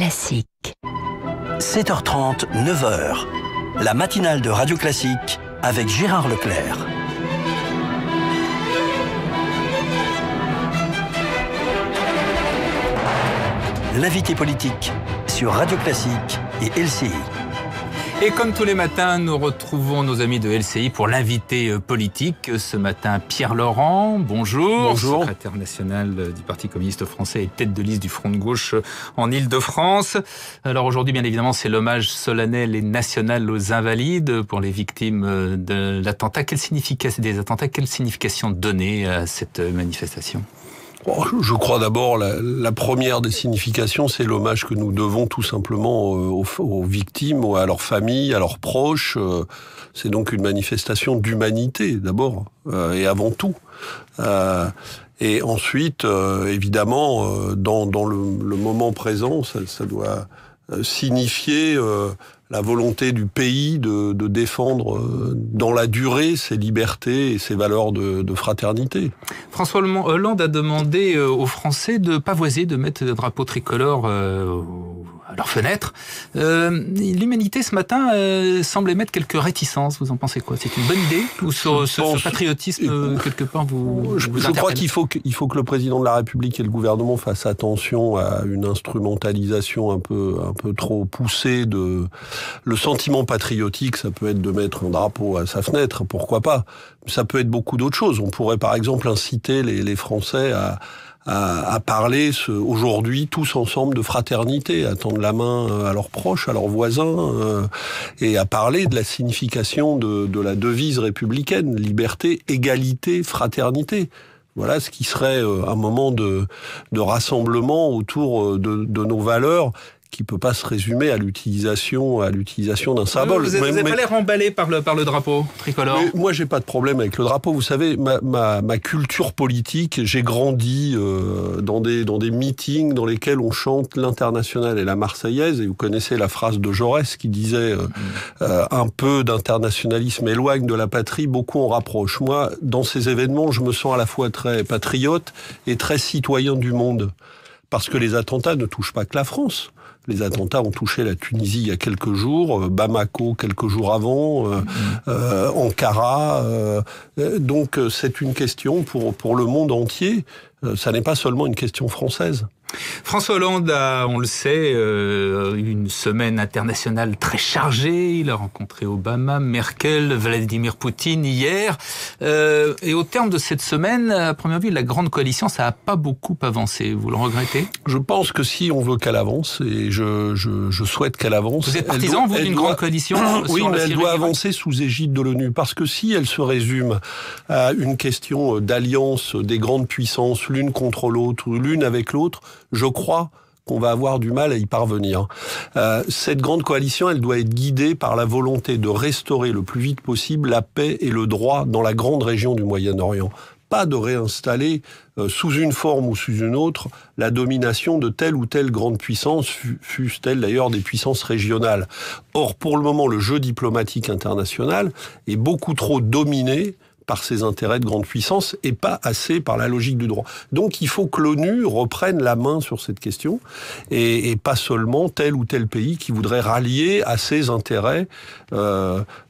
Classique. 7h30, 9h. La matinale de Radio Classique avec Gérard Leclerc. L'invité politique sur Radio Classique et LCI. Et comme tous les matins, nous retrouvons nos amis de LCI pour l'invité politique. Ce matin, Pierre Laurent, bonjour. Bonjour. Secrétaire national du Parti communiste français et tête de liste du Front de gauche en Île-de-France. Alors aujourd'hui, bien évidemment, c'est l'hommage solennel et national aux Invalides pour les victimes de l'attentat. Quelle signification donner à cette manifestation ? Je crois d'abord la première des significations, c'est l'hommage que nous devons tout simplement aux victimes, à leurs familles, à leurs proches. C'est donc une manifestation d'humanité d'abord et avant tout. Et ensuite, évidemment, dans le moment présent, ça doit signifier la volonté du pays de défendre dans la durée ses libertés et ses valeurs de fraternité. François Hollande a demandé aux Français de pavoiser, de mettre le drapeau tricolore à leurs fenêtres. L'humanité, ce matin, semble émettre quelques réticences. Vous en pensez quoi ? C'est une bonne idée ? Ou ce patriotisme, quelque part, je crois qu'il faut que le président de la République et le gouvernement fassent attention à une instrumentalisation un peu trop poussée de... Le sentiment patriotique, ça peut être de mettre un drapeau à sa fenêtre, pourquoi pas. Ça peut être beaucoup d'autres choses. On pourrait par exemple inciter les Français à parler aujourd'hui tous ensemble de fraternité, à tendre la main à leurs proches, à leurs voisins, et à parler de la signification de la devise républicaine, liberté, égalité, fraternité. Voilà ce qui serait un moment de rassemblement autour de nos valeurs, qui peut pas se résumer à l'utilisation d'un symbole. Vous n'avez pas l'air emballé par le drapeau tricolore. Mais moi, j'ai pas de problème avec le drapeau. Vous savez, ma culture politique, j'ai grandi dans des meetings dans lesquels on chante l'Internationale et la Marseillaise. Et vous connaissez la phrase de Jaurès qui disait un peu d'internationalisme éloigne de la patrie, beaucoup en rapproche. Moi, dans ces événements, je me sens à la fois très patriote et très citoyen du monde. Parce que les attentats ne touchent pas que la France. Les attentats ont touché la Tunisie il y a quelques jours, Bamako quelques jours avant, Ankara. Donc c'est une question pour le monde entier. Ça n'est pas seulement une question française. François Hollande a, on le sait, une semaine internationale très chargée. Il a rencontré Obama, Merkel, Vladimir Poutine hier. Et au terme de cette semaine, à première vue, la grande coalition, ça n'a pas beaucoup avancé. Vous le regrettez ? Je pense que si on veut qu'elle avance, et je souhaite qu'elle avance... Vous êtes partisan, vous, d'une grande coalition ? Oui, mais elle doit avancer sous égide de l'ONU. Parce que si elle se résume à une question d'alliance des grandes puissances, l'une contre l'autre, l'une avec l'autre, je crois qu'on va avoir du mal à y parvenir. Cette grande coalition, elle doit être guidée par la volonté de restaurer le plus vite possible la paix et le droit dans la grande région du Moyen-Orient. Pas de réinstaller sous une forme ou sous une autre la domination de telle ou telle grande puissance, fût-elle d'ailleurs des puissances régionales. Or, pour le moment, le jeu diplomatique international est beaucoup trop dominé par ses intérêts de grande puissance et pas assez par la logique du droit. Donc il faut que l'ONU reprenne la main sur cette question et pas seulement tel ou tel pays qui voudrait rallier à ses intérêts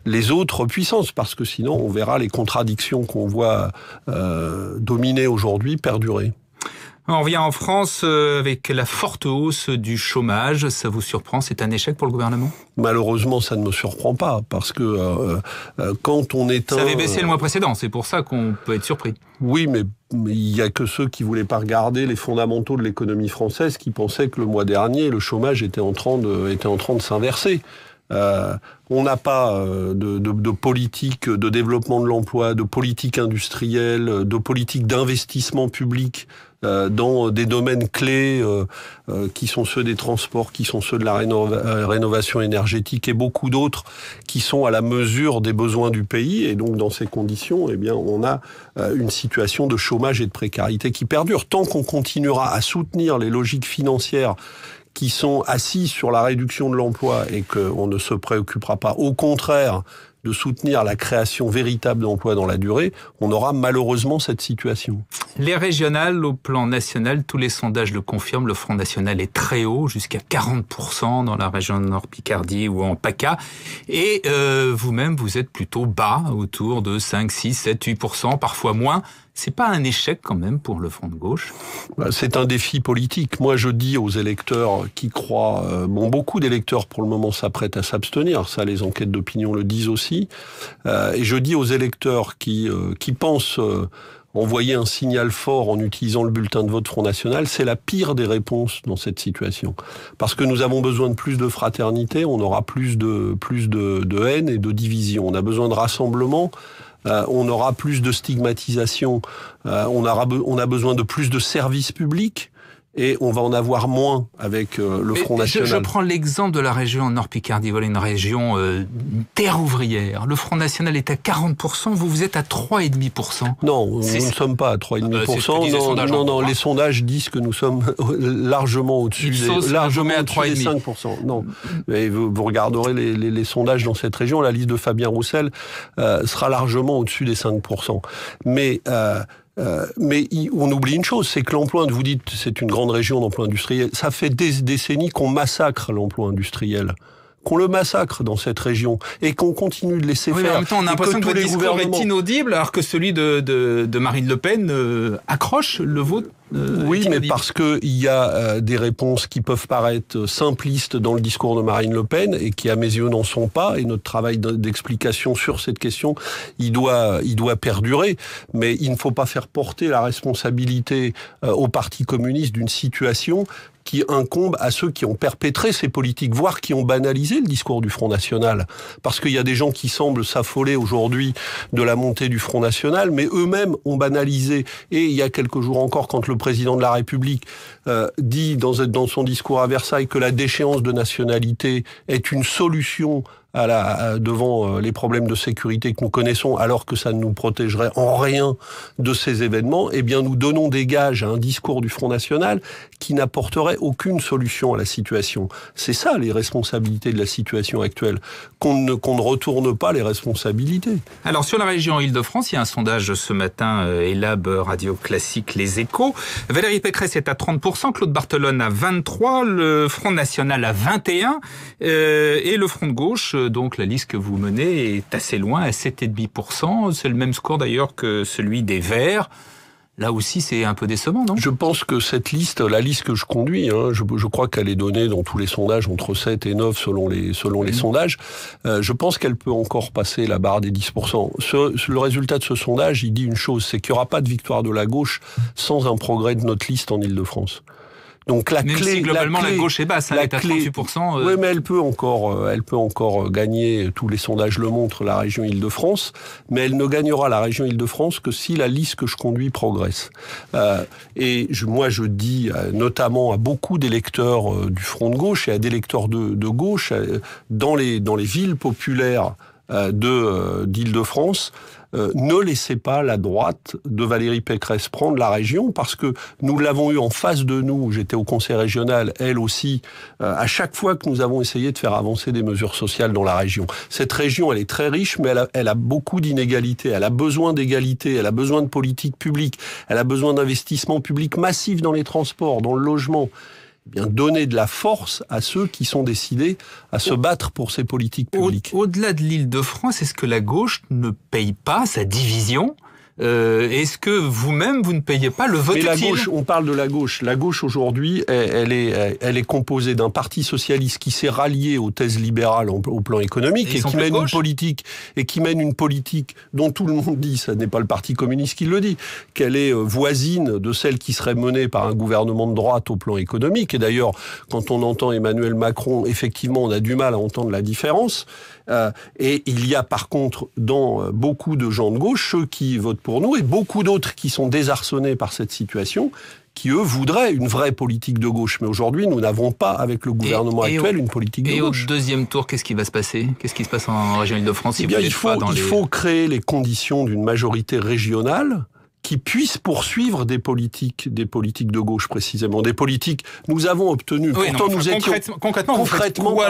les autres puissances, parce que sinon on verra les contradictions qu'on voit dominer aujourd'hui perdurer. On revient en France avec la forte hausse du chômage. Ça vous surprend ? C'est un échec pour le gouvernement ? Malheureusement, ça ne me surprend pas, parce que quand on éteint... Ça avait baissé le mois précédent, c'est pour ça qu'on peut être surpris. Oui, mais il n'y a que ceux qui ne voulaient pas regarder les fondamentaux de l'économie française qui pensaient que le mois dernier, le chômage était en train de s'inverser. On n'a pas de politique de développement de l'emploi, de politique industrielle, de politique d'investissement public dans des domaines clés qui sont ceux des transports, qui sont ceux de la rénovation énergétique et beaucoup d'autres qui sont à la mesure des besoins du pays. Et donc dans ces conditions, eh bien, on a une situation de chômage et de précarité qui perdure. Tant qu'on continuera à soutenir les logiques financières qui sont assis sur la réduction de l'emploi et qu'on ne se préoccupera pas, au contraire, de soutenir la création véritable d'emplois dans la durée, on aura malheureusement cette situation. Les régionales, au plan national, tous les sondages le confirment, le Front National est très haut, jusqu'à 40% dans la région de Nord-Picardie ou en PACA. Et vous-même, vous êtes plutôt bas, autour de 5, 6, 7, 8%, parfois moins. C'est pas un échec quand même pour le Front de gauche? C'est un défi politique. Moi, je dis aux électeurs qui croient... beaucoup d'électeurs, pour le moment, s'apprêtent à s'abstenir. Ça, les enquêtes d'opinion le disent aussi. Et je dis aux électeurs qui pensent... envoyer un signal fort en utilisant le bulletin de vote Front National, c'est la pire des réponses dans cette situation. Parce que nous avons besoin de plus de fraternité, on aura plus de haine et de division. On a besoin de rassemblement, on aura plus de stigmatisation, on a besoin de plus de services publics. Et on va en avoir moins avec le Front National. Je prends l'exemple de la région Nord-Picardie, voilà une région terre ouvrière. Le Front National est à 40%, vous êtes à 3,5%. Non, nous ne sommes pas à 3,5%. Non, les sondages disent que nous sommes largement au-dessus des 5%. Non, mais vous regarderez les sondages dans cette région, la liste de Fabien Roussel sera largement au-dessus des 5%. Mais on oublie une chose, c'est que l'emploi, vous dites, c'est une grande région d'emploi industriel. Ça fait des décennies qu'on massacre l'emploi industriel, qu'on le massacre dans cette région et qu'on continue de laisser faire. En même temps, on a l'impression que votre discours est inaudible, alors que celui de Marine Le Pen accroche le vôtre. Oui, mais parce que il y a des réponses qui peuvent paraître simplistes dans le discours de Marine Le Pen et qui, à mes yeux, n'en sont pas. Et notre travail d'explication sur cette question, il doit perdurer. Mais il ne faut pas faire porter la responsabilité au Parti communiste d'une situation qui incombe à ceux qui ont perpétré ces politiques, voire qui ont banalisé le discours du Front National. Parce qu'il y a des gens qui semblent s'affoler aujourd'hui de la montée du Front National, mais eux-mêmes ont banalisé. Et il y a quelques jours encore, quand le président de la République dit dans son discours à Versailles que la déchéance de nationalité est une solution devant les problèmes de sécurité que nous connaissons, alors que ça ne nous protégerait en rien de ces événements, eh bien nous donnons des gages à un discours du Front National qui n'apporterait aucune solution à la situation. C'est ça les responsabilités de la situation actuelle, qu'on ne retourne pas les responsabilités. Alors sur la région Île-de-France, il y a un sondage ce matin, Elab Radio Classique Les Échos. Valérie Pécresse est à 30%, Claude Barthelone à 23%, le Front National à 21%, et le Front de gauche, donc la liste que vous menez est assez loin, à 7,5%. C'est le même score d'ailleurs que celui des Verts. Là aussi, c'est un peu décevant, non? Je pense que cette liste, la liste que je conduis, je crois qu'elle est donnée dans tous les sondages entre 7 et 9 selon les sondages. Je pense qu'elle peut encore passer la barre des 10%. Le résultat de ce sondage, il dit une chose, c'est qu'il n'y aura pas de victoire de la gauche sans un progrès de notre liste en Île-de-France. Donc Même si globalement la gauche est basse, elle est à 38%. Oui, mais elle peut encore gagner, tous les sondages le montrent, la région Île-de-France, mais elle ne gagnera la région Île-de-France que si la liste que je conduis progresse. Moi je dis notamment à beaucoup d'électeurs du Front de gauche et à des électeurs de gauche, dans les villes populaires d'Île-de-France, ne laissez pas la droite de Valérie Pécresse prendre la région, parce que nous l'avons eu en face de nous, j'étais au conseil régional, elle aussi, à chaque fois que nous avons essayé de faire avancer des mesures sociales dans la région. Cette région, elle est très riche, mais elle a beaucoup d'inégalités, elle a besoin d'égalité, elle a besoin de politiques publiques, elle a besoin d'investissements publics massifs dans les transports, dans le logement. Bien, donner de la force à ceux qui sont décidés à se battre pour ces politiques publiques. Au-delà de l'Île-de-France, est-ce que la gauche ne paye pas sa division ? Est-ce que vous-même, vous ne payez pas le vote utile ? Mais la gauche, on parle de la gauche. La gauche, aujourd'hui, elle est composée d'un parti socialiste qui s'est rallié aux thèses libérales au plan économique et qui mène une politique dont tout le monde dit, ça n'est pas le Parti communiste qui le dit, qu'elle est voisine de celle qui serait menée par un gouvernement de droite au plan économique. Et d'ailleurs, quand on entend Emmanuel Macron, effectivement, on a du mal à entendre la différence. Et il y a par contre dans beaucoup de gens de gauche, ceux qui votent pour nous, et beaucoup d'autres qui sont désarçonnés par cette situation, qui eux voudraient une vraie politique de gauche. Mais aujourd'hui, nous n'avons pas, avec le gouvernement actuel, une politique de gauche. Et au deuxième tour, qu'est-ce qui va se passer ? Qu'est-ce qui se passe en région Île-de-France ? Il faut créer les conditions d'une majorité régionale qui puissent poursuivre des politiques de gauche précisément, des politiques. Nous avons obtenu. Oui, pourtant, nous étions concrètement, vous faites quoi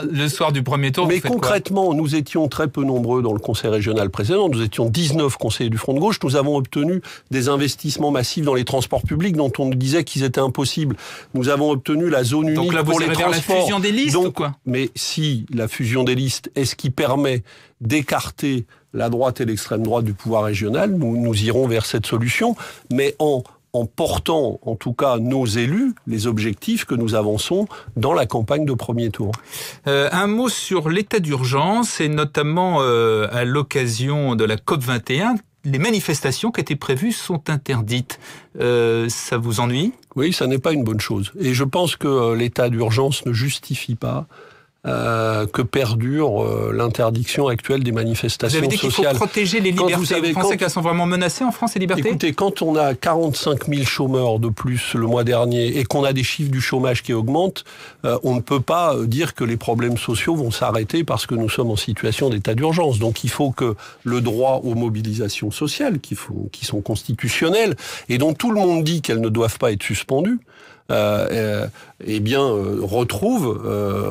le soir du premier tour? Mais concrètement, nous étions très peu nombreux dans le conseil régional précédent. Nous étions 19 conseillers du Front de gauche. Nous avons obtenu des investissements massifs dans les transports publics dont on nous disait qu'ils étaient impossibles. Nous avons obtenu la zone unique pour les transports. La fusion des listes ou quoi? Mais si la fusion des listes est ce qui permet d'écarter la droite et l'extrême droite du pouvoir régional, nous irons vers cette solution, mais en portant, en tout cas, nos élus, les objectifs que nous avançons dans la campagne de premier tour. Un mot sur l'état d'urgence, et notamment à l'occasion de la COP21, les manifestations qui étaient prévues sont interdites. Ça vous ennuie? Oui, ça n'est pas une bonne chose. Et je pense que l'état d'urgence ne justifie pas que perdure l'interdiction actuelle des manifestations sociales. Vous avez dit qu'il faut protéger les libertés. Vous pensez qu'elles sont vraiment menacées en France, les libertés? Écoutez, quand on a 45 000 chômeurs de plus le mois dernier et qu'on a des chiffres du chômage qui augmentent, on ne peut pas dire que les problèmes sociaux vont s'arrêter parce que nous sommes en situation d'état d'urgence. Donc il faut que le droit aux mobilisations sociales, qui sont constitutionnelles et dont tout le monde dit qu'elles ne doivent pas être suspendues,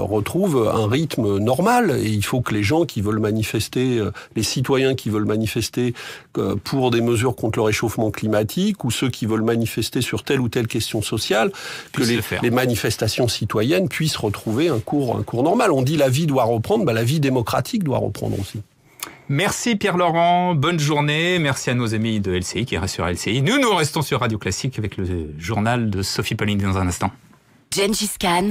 retrouve un rythme normal. Et il faut que les gens qui veulent manifester, les citoyens qui veulent manifester pour des mesures contre le réchauffement climatique, ou ceux qui veulent manifester sur telle ou telle question sociale, que les manifestations citoyennes puissent retrouver un cours normal. On dit la vie doit reprendre, la vie démocratique doit reprendre aussi. Merci Pierre-Laurent, bonne journée. Merci à nos amis de LCI qui restent sur LCI. Nous restons sur Radio Classique avec le journal de Sophie Pauling dans un instant. Gengis Khan.